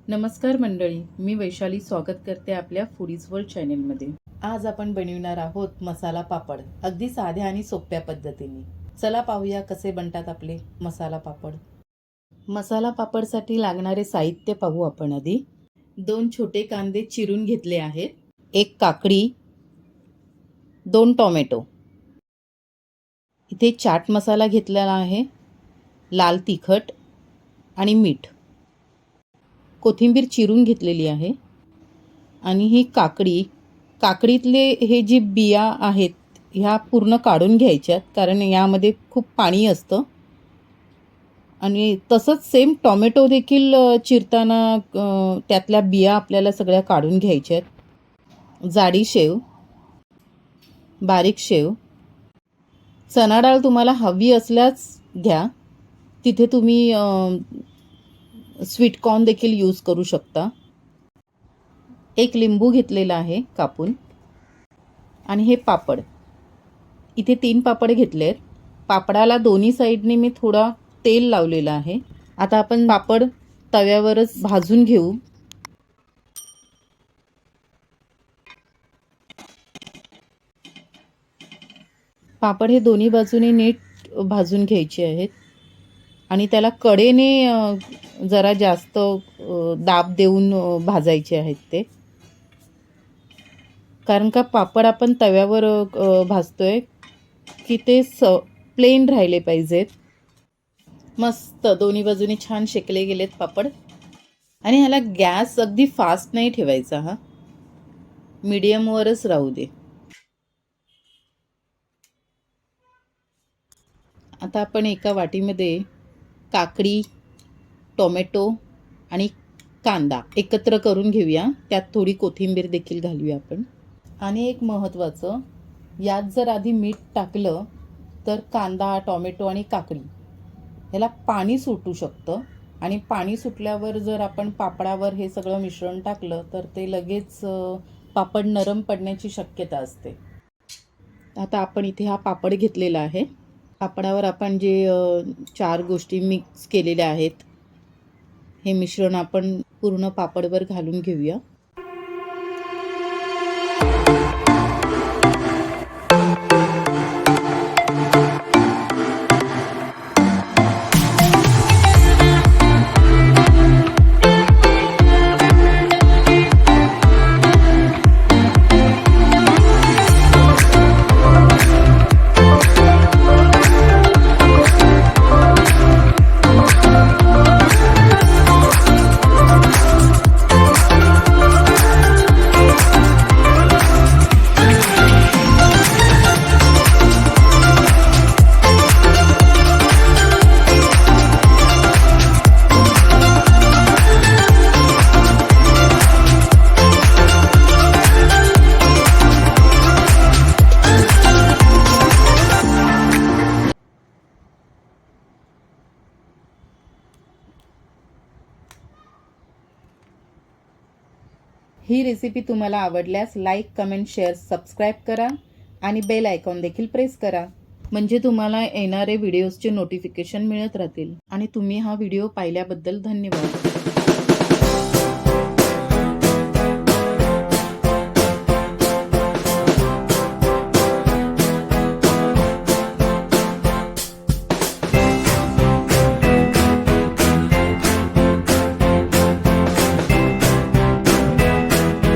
नमस्कार मंडळी, मी वैशाली स्वागत करते आपल्या फूडीज वर्ल्ड चॅनेलमध्ये। आज आपण बनविणार आहोत मसाला पापड, अगदी साध्या आणि सोप्या पद्धतीने। चला पाहूया कसे बनतात आपले मसाला पापड। मसाला पापडसाठी लागणारे साहित्य पाहू आपण आधी। 2 छोटे कांदे चिरून घेतले आहेत, 1 काकडी, 2 टोमॅटो, इथे चाट मसाला घेतलेला आहे, लाल तिखट आणि मीठ, कोथिंबीर चिरून घेतलेली आहे आणि ही काकडीतले हे जी बिया आहेत ह्या पूर्ण काढून घ्यायच्यात, कारण यामध्ये खूप पाणी असतं। आणि तसंच सेम टोमॅटो देखील चिरताना त्यातल्या बिया आपल्याला सगळ्या काढून घ्यायच्यात। जाडी शेव, बारीक शेव, चणा डाळ तुम्हाला हवी असल्यास घ्या, तिथे तुम्ही स्वीट कॉर्न देखील यूज करू शकता। 1 लिंबू घेतलेला आहे कापून। आणि हे पापड, इथे 3 पापड घेतलेत। पापडाला दोन्ही साईडने मी थोडा तेल लावलेलं आहे। आता आपण पापड तव्यावरच भाजून घेऊ। पापड हे दोन्ही बाजूने नीट भाजून घ्यायचे आहेत आणि त्याला कडेने जरा जास्त दाब देऊन भाजायचे आहेत ते, कारण का पापड आपण तव्यावर भाजतोय की ते प्लेन राहिले पाहिजेत। मस्त दोन्ही बाजूने छान शेकले गेलेत पापड। आणि ह्याला गॅस अगदी फास्ट नाही ठेवायचा, हा मीडियम वरच राहू दे। आता आपण एका वाटीमध्ये काकडी, टोमॅटो आणि कांदा एकत्र करून घेऊया, त्यात थोडी कोथिंबीर देखील घालूया आपण। आणि एक महत्त्वाचं, यात जर आधी मीठ टाकलं तर कांदा, टोमॅटो आणि काकडी ह्याला पाणी सुटू शकतं, आणि पाणी सुटल्यावर जर आपण पापडावर हे सगळं मिश्रण टाकलं तर ते लगेच पापड नरम पडण्याची शक्यता असते। आता आपण इथे हा पापड घेतलेला आहे। पापडावर आपण जे 4 गोष्टी मिक्स केलेल्या आहेत हे मिश्रण आपण पूर्ण पापडवर घालून घेऊया। ही रेसिपी तुम्हाला आवडल्यास लाईक, कमेंट, शेअर, सबस्क्राईब करा आणि बेल आयकॉन देखील प्रेस करा, म्हणजे तुम्हाला येणारे व्हिडिओजचे नोटिफिकेशन मिळत राहतील। आणि तुम्ही हा व्हिडिओ पाहिल्याबद्दल धन्यवाद।